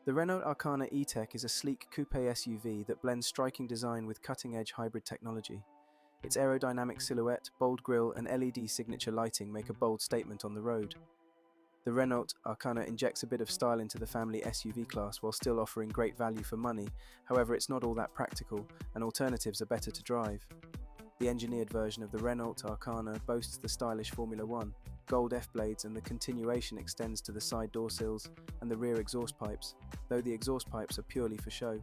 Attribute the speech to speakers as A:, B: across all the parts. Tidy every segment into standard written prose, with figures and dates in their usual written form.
A: The Renault Arkana E-Tech is a sleek coupe SUV that blends striking design with cutting-edge hybrid technology. Its aerodynamic silhouette, bold grille, and LED signature lighting make a bold statement on the road. The Renault Arkana injects a bit of style into the family SUV class while still offering great value for money. However, it's not all that practical, and alternatives are better to drive. The engineered version of the Renault Arkana boasts the stylish Formula 1, gold F-blades, and the continuation extends to the side door sills and the rear exhaust pipes, though the exhaust pipes are purely for show.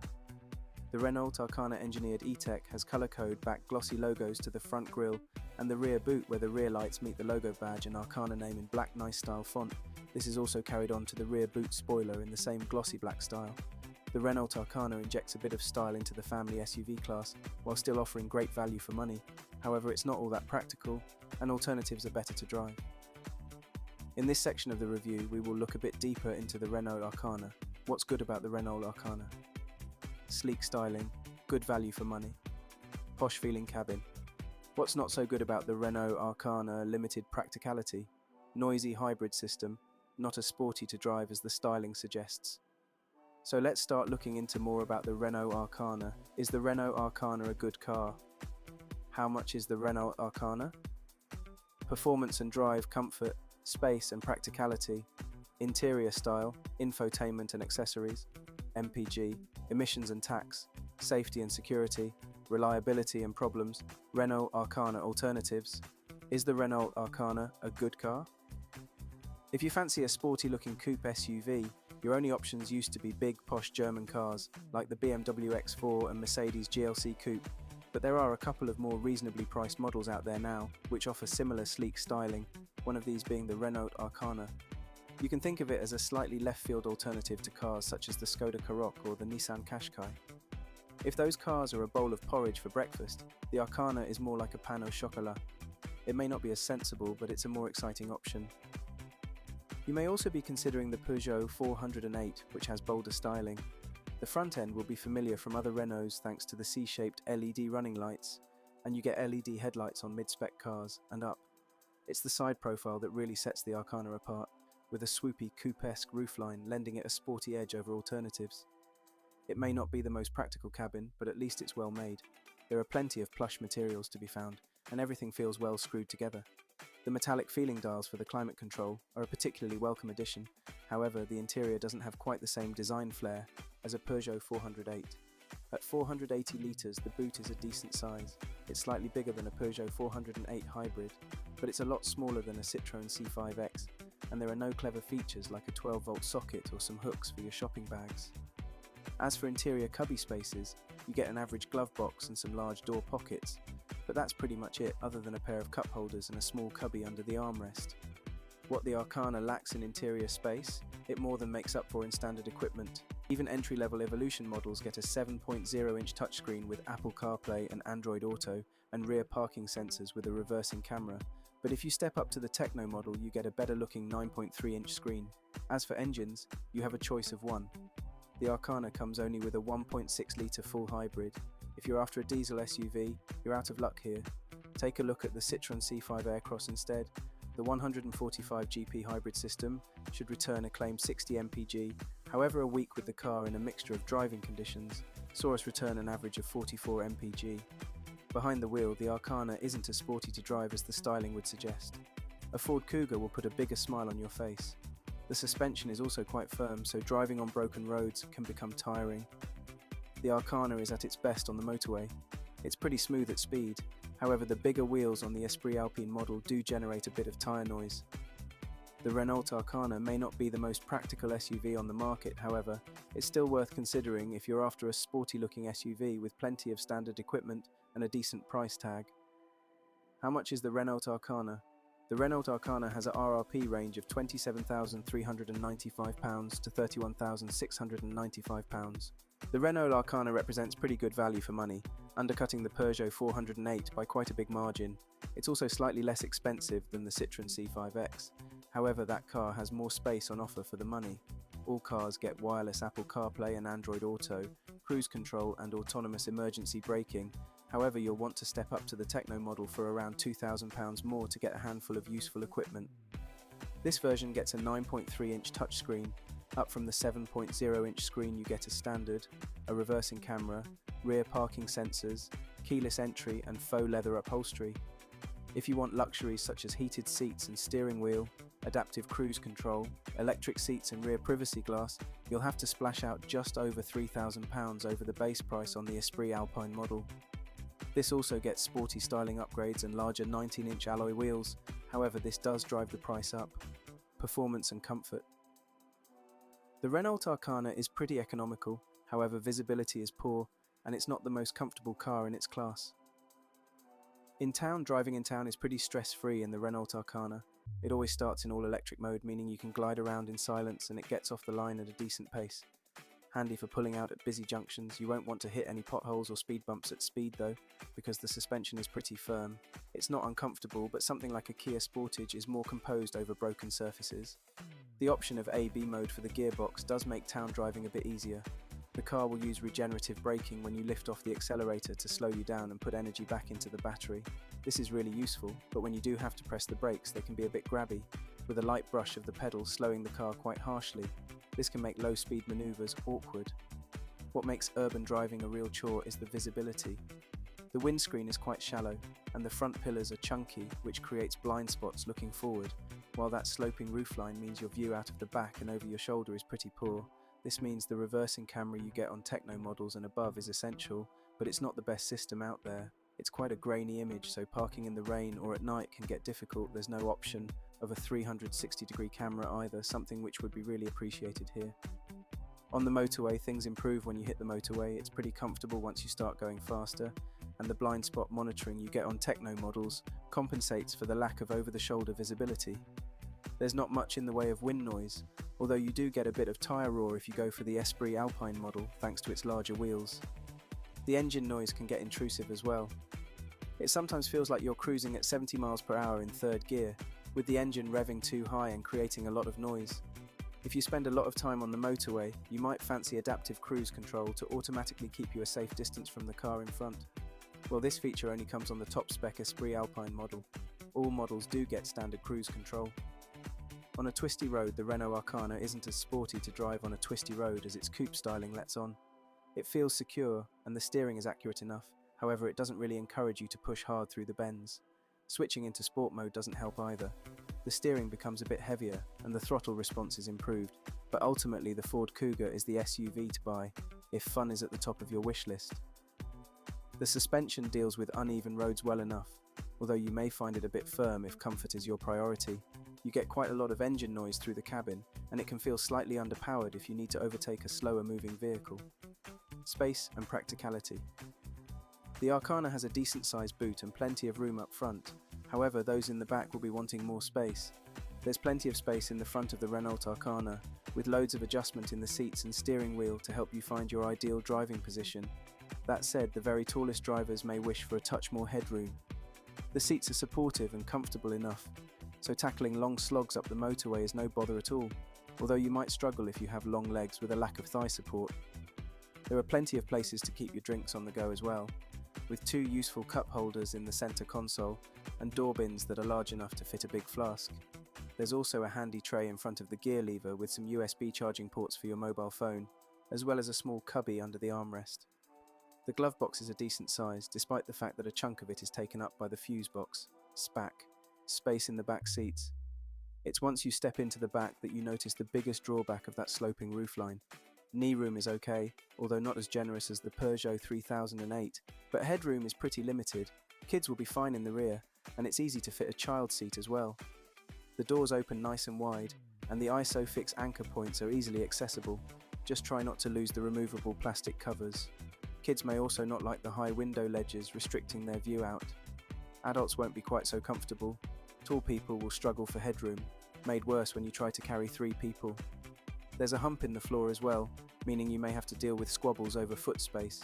A: The Renault Arkana engineered E-Tech has color code back glossy logos to the front grille and the rear boot where the rear lights meet the logo badge and Arkana name in black nice style font. This is also carried on to the rear boot spoiler in the same glossy black style. The Renault Arkana injects a bit of style into the family SUV class while still offering great value for money. However, it's not all that practical, and alternatives are better to drive. In this section of the review, we will look a bit deeper into the Renault Arkana. What's good about the Renault Arkana? Sleek styling, good value for money, posh feeling cabin. What's not so good about the Renault Arkana? Limited practicality, noisy hybrid system, not as sporty to drive as the styling suggests. So let's start looking into more about the Renault Arkana. Is the Renault Arkana a good car? How much is the Renault Arkana? Performance and drive, comfort, space and practicality, interior style, infotainment and accessories, MPG, emissions and tax, safety and security, reliability and problems, Renault Arkana alternatives. Is the Renault Arkana a good car? If you fancy a sporty-looking coupe SUV, your only options used to be big, posh German cars, like the BMW X4 and Mercedes GLC coupe, but there are a couple of more reasonably priced models out there now, which offer similar sleek styling, one of these being the Renault Arkana. You can think of it as a slightly left-field alternative to cars such as the Skoda Karoq or the Nissan Qashqai. If those cars are a bowl of porridge for breakfast, the Arkana is more like a pain au chocolat. It may not be as sensible, but it's a more exciting option. You may also be considering the Peugeot 408, which has bolder styling. The front end will be familiar from other Renaults thanks to the C-shaped LED running lights, and you get LED headlights on mid-spec cars and up. It's the side profile that really sets the Arkana apart, with a swoopy coupe-esque roofline lending it a sporty edge over alternatives. It may not be the most practical cabin, but at least it's well made. There are plenty of plush materials to be found, and everything feels well screwed together. The metallic feeling dials for the climate control are a particularly welcome addition. However, the interior doesn't have quite the same design flair as a Peugeot 408. At 480 litres, the boot is a decent size. It's slightly bigger than a Peugeot 408 hybrid, but it's a lot smaller than a Citroën C5X, and there are no clever features like a 12-volt socket or some hooks for your shopping bags. As for interior cubby spaces, you get an average glove box and some large door pockets, but that's pretty much it other than a pair of cup holders and a small cubby under the armrest. What the Arkana lacks in interior space, it more than makes up for in standard equipment. Even entry-level Evolution models get a 7.0-inch touchscreen with Apple CarPlay and Android Auto and rear parking sensors with a reversing camera. But if you step up to the Techno model, you get a better-looking 9.3-inch screen. As for engines, you have a choice of one. The Arkana comes only with a 1.6-litre full hybrid. If you're after a diesel SUV, you're out of luck here. Take a look at the Citroën C5 Aircross instead. The 145 GP hybrid system should return a claimed 60 mpg. However, a week with the car in a mixture of driving conditions saw us return an average of 44 mpg. Behind the wheel, the Arkana isn't as sporty to drive as the styling would suggest. A Ford Kuga will put a bigger smile on your face. The suspension is also quite firm, so driving on broken roads can become tiring. The Arkana is at its best on the motorway. It's pretty smooth at speed. However, the bigger wheels on the Esprit Alpine model do generate a bit of tyre noise. The Renault Arkana may not be the most practical SUV on the market, however, it's still worth considering if you're after a sporty-looking SUV with plenty of standard equipment and a decent price tag. How much is the Renault Arkana? The Renault Arkana has a RRP range of £27,395 to £31,695. The Renault Arkana represents pretty good value for money, undercutting the Peugeot 408 by quite a big margin. It's also slightly less expensive than the Citroën C5X. However, that car has more space on offer for the money. All cars get wireless Apple CarPlay and Android Auto, cruise control and autonomous emergency braking. However, you'll want to step up to the Techno model for around £2,000 more to get a handful of useful equipment. This version gets a 9.3-inch touchscreen, Up from the 7.0-inch screen you get a standard, a reversing camera, rear parking sensors, keyless entry and faux leather upholstery. If you want luxuries such as heated seats and steering wheel, adaptive cruise control, electric seats and rear privacy glass, you'll have to splash out just over £3,000 over the base price on the Esprit Alpine model. This also gets sporty styling upgrades and larger 19-inch alloy wheels, however this does drive the price up. Performance and comfort. The Renault Arkana is pretty economical, however visibility is poor, and it's not the most comfortable car in its class. Driving in town is pretty stress-free in the Renault Arkana. It always starts in all-electric mode, meaning you can glide around in silence and it gets off the line at a decent pace. Handy for pulling out at busy junctions. You won't want to hit any potholes or speed bumps at speed though, because the suspension is pretty firm. It's not uncomfortable, but something like a Kia Sportage is more composed over broken surfaces. The option of A/B mode for the gearbox does make town driving a bit easier. The car will use regenerative braking when you lift off the accelerator to slow you down and put energy back into the battery. This is really useful, but when you do have to press the brakes they can be a bit grabby, with a light brush of the pedal slowing the car quite harshly. This can make low-speed maneuvers awkward. What makes urban driving a real chore is the visibility. The windscreen is quite shallow, and the front pillars are chunky, which creates blind spots looking forward, while that sloping roofline means your view out of the back and over your shoulder is pretty poor. This means the reversing camera you get on techno models and above is essential, but it's not the best system out there. It's quite a grainy image, so parking in the rain or at night can get difficult. There's no option of a 360-degree camera either, something which would be really appreciated here. On the motorway, things improve when you hit the motorway. It's pretty comfortable once you start going faster, and the blind spot monitoring you get on techno models compensates for the lack of over-the-shoulder visibility. There's not much in the way of wind noise, although you do get a bit of tyre roar if you go for the Esprit Alpine model thanks to its larger wheels. The engine noise can get intrusive as well. It sometimes feels like you're cruising at 70 miles per hour in third gear, with the engine revving too high and creating a lot of noise. If you spend a lot of time on the motorway, you might fancy adaptive cruise control to automatically keep you a safe distance from the car in front. Well, this feature only comes on the top-spec Esprit Alpine model. All models do get standard cruise control. On a twisty road, the Renault Arkana isn't as sporty to drive on a twisty road as its coupe styling lets on. It feels secure, and the steering is accurate enough, however it doesn't really encourage you to push hard through the bends. Switching into sport mode doesn't help either. The steering becomes a bit heavier, and the throttle response is improved, but ultimately the Ford Kuga is the SUV to buy, if fun is at the top of your wish list. The suspension deals with uneven roads well enough, although you may find it a bit firm if comfort is your priority. You get quite a lot of engine noise through the cabin, and it can feel slightly underpowered if you need to overtake a slower moving vehicle. Space and practicality. The Arkana has a decent sized boot and plenty of room up front, however those in the back will be wanting more space. There's plenty of space in the front of the Renault Arkana, with loads of adjustment in the seats and steering wheel to help you find your ideal driving position. That said, the very tallest drivers may wish for a touch more headroom. The seats are supportive and comfortable enough, so tackling long slogs up the motorway is no bother at all, although you might struggle if you have long legs with a lack of thigh support. There are plenty of places to keep your drinks on the go as well, with two useful cup holders in the centre console and door bins that are large enough to fit a big flask. There's also a handy tray in front of the gear lever with some USB charging ports for your mobile phone, as well as a small cubby under the armrest. The glove box is a decent size, despite the fact that a chunk of it is taken up by the fuse box, SPAC, space in the back seats. It's once you step into the back that you notice the biggest drawback of that sloping roofline. Knee room is okay, although not as generous as the Peugeot 3008, but headroom is pretty limited. Kids will be fine in the rear, and it's easy to fit a child seat as well. The doors open nice and wide, and the ISOFIX anchor points are easily accessible. Just try not to lose the removable plastic covers. Kids may also not like the high window ledges restricting their view out. Adults won't be quite so comfortable. Tall people will struggle for headroom, made worse when you try to carry 3 people. There's a hump in the floor as well, meaning you may have to deal with squabbles over foot space.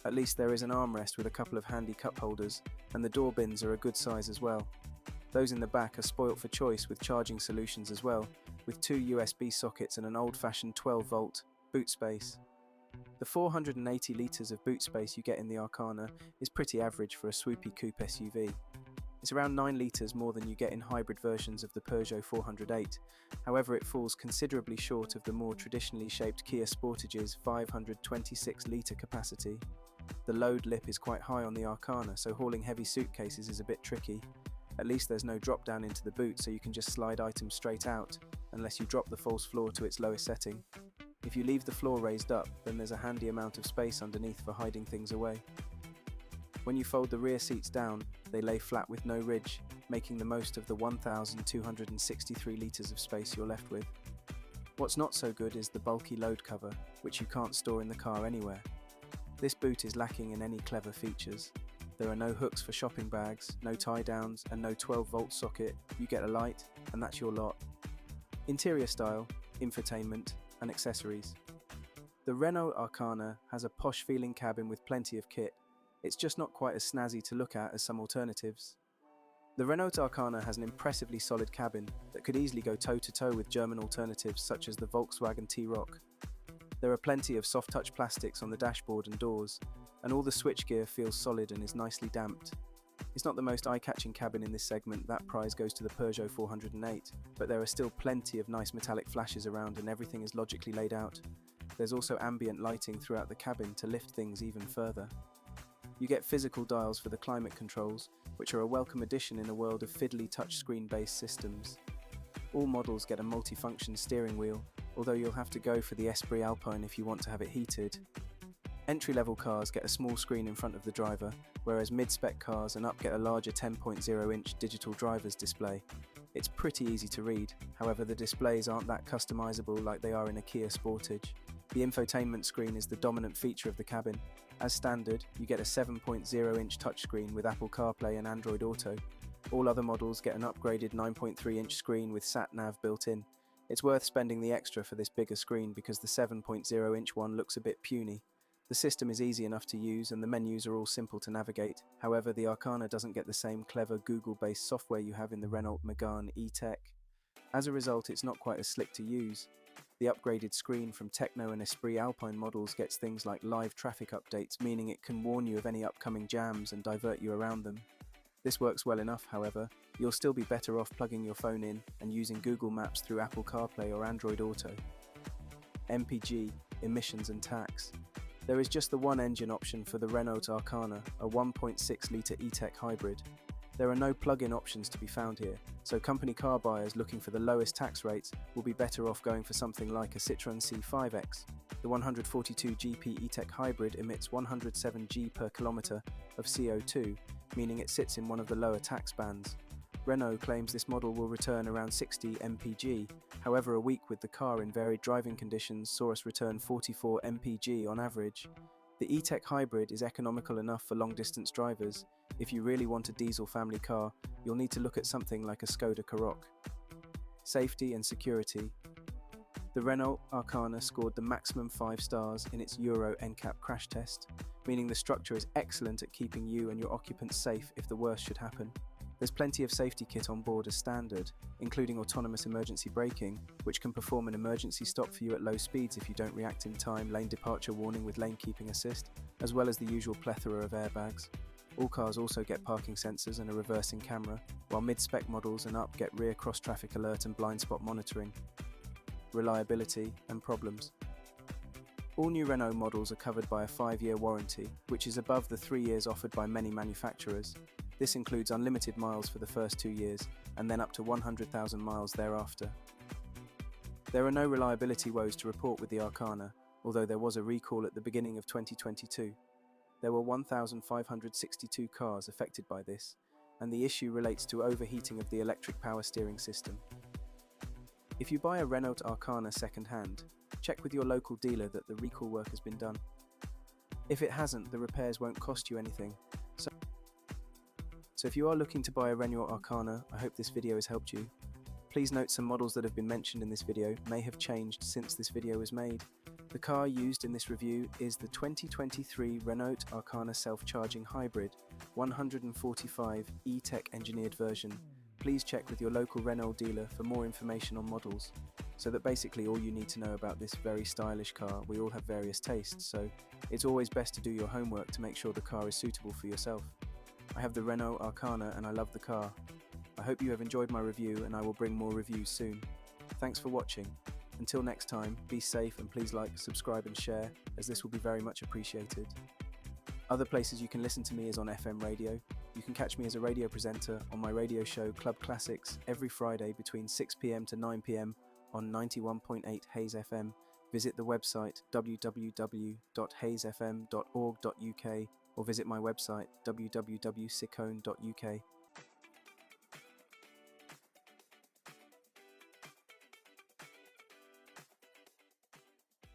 A: At least there is an armrest with a couple of handy cup holders, and the door bins are a good size as well. Those in the back are spoilt for choice with charging solutions as well, with 2 USB sockets and an old-fashioned 12-volt boot space. The 480 litres of boot space you get in the Arkana is pretty average for a swoopy coupe SUV. It's around 9 litres more than you get in hybrid versions of the Peugeot 408, however it falls considerably short of the more traditionally shaped Kia Sportage's 526-litre capacity. The load lip is quite high on the Arkana, so hauling heavy suitcases is a bit tricky. At least there's no drop down into the boot, so you can just slide items straight out, unless you drop the false floor to its lowest setting. If you leave the floor raised up, then there's a handy amount of space underneath for hiding things away. When you fold the rear seats down, they lay flat with no ridge, making the most of the 1,263 litres of space you're left with. What's not so good is the bulky load cover, which you can't store in the car anywhere. This boot is lacking in any clever features. There are no hooks for shopping bags, no tie-downs, and no 12-volt socket. You get a light, and that's your lot. Interior style, infotainment, and accessories. The Renault Arkana has a posh-feeling cabin with plenty of kit. It's just not quite as snazzy to look at as some alternatives. The Renault Arkana has an impressively solid cabin that could easily go toe-to-toe with German alternatives such as the Volkswagen T-Roc. There are plenty of soft-touch plastics on the dashboard and doors, and all the switchgear feels solid and is nicely damped. It's not the most eye-catching cabin in this segment, that prize goes to the Peugeot 408, but there are still plenty of nice metallic flashes around and everything is logically laid out. There's also ambient lighting throughout the cabin to lift things even further. You get physical dials for the climate controls, which are a welcome addition in a world of fiddly touchscreen-based systems. All models get a multifunction steering wheel, although you'll have to go for the Esprit Alpine if you want to have it heated. Entry-level cars get a small screen in front of the driver, whereas mid-spec cars and up get a larger 10.0-inch digital driver's display. It's pretty easy to read, however the displays aren't that customizable like they are in a Kia Sportage. The infotainment screen is the dominant feature of the cabin. As standard, you get a 7.0-inch touchscreen with Apple CarPlay and Android Auto. All other models get an upgraded 9.3-inch screen with sat-nav built in. It's worth spending the extra for this bigger screen because the 7.0-inch one looks a bit puny. The system is easy enough to use and the menus are all simple to navigate. However, the Arkana doesn't get the same clever Google-based software you have in the Renault Megane E-Tech. As a result, it's not quite as slick to use. The upgraded screen from Techno and Esprit Alpine models gets things like live traffic updates, meaning it can warn you of any upcoming jams and divert you around them. This works well enough, however. You'll still be better off plugging your phone in and using Google Maps through Apple CarPlay or Android Auto. MPG, emissions and tax. There is just the one engine option for the Renault Arkana, a 1.6-litre E-Tech hybrid. There are no plug-in options to be found here, so company car buyers looking for the lowest tax rates will be better off going for something like a Citroën C5X. The 142 GP E-Tech hybrid emits 107 G per kilometre of CO2, meaning it sits in one of the lower tax bands. Renault claims this model will return around 60 mpg, however a week with the car in varied driving conditions saw us return 44 mpg on average. The E-Tech hybrid is economical enough for long-distance drivers. If you really want a diesel family car, you'll need to look at something like a Skoda Karoq. Safety and security. The Renault Arkana scored the maximum 5 stars in its Euro NCAP crash test, meaning the structure is excellent at keeping you and your occupants safe if the worst should happen. There's plenty of safety kit on board as standard, including autonomous emergency braking, which can perform an emergency stop for you at low speeds if you don't react in time, lane departure warning with lane keeping assist, as well as the usual plethora of airbags. All cars also get parking sensors and a reversing camera, while mid-spec models and up get rear cross-traffic alert and blind spot monitoring. Reliability and problems. All new Renault models are covered by a 5-year warranty, which is above the 3 years offered by many manufacturers. This includes unlimited miles for the first 2 years, and then up to 100,000 miles thereafter. There are no reliability woes to report with the Arkana, although there was a recall at the beginning of 2022. There were 1,562 cars affected by this, and the issue relates to overheating of the electric power steering system. If you buy a Renault Arkana second-hand, check with your local dealer that the recall work has been done. If it hasn't, the repairs won't cost you anything. So if you are looking to buy a Renault Arkana, I hope this video has helped you. Please note some models that have been mentioned in this video may have changed since this video was made. The car used in this review is the 2023 Renault Arkana self-charging hybrid 145 E-Tech engineered version. Please check with your local Renault dealer for more information on models. So that basically all you need to know about this very stylish car. We all have various tastes, so it's always best to do your homework to make sure the car is suitable for yourself. I have the Renault Arkana and I love the car. I hope you have enjoyed my review and I will bring more reviews soon. Thanks for watching. Until next time, be safe and please like, subscribe and share, as this will be very much appreciated. Other places you can listen to me is on FM radio. You can catch me as a radio presenter on my radio show Club Classics every Friday between 6 p.m. to 9 p.m. on 91.8 Hayes FM. Visit the website www.hayesfm.org.uk or visit my website www.sicone.uk.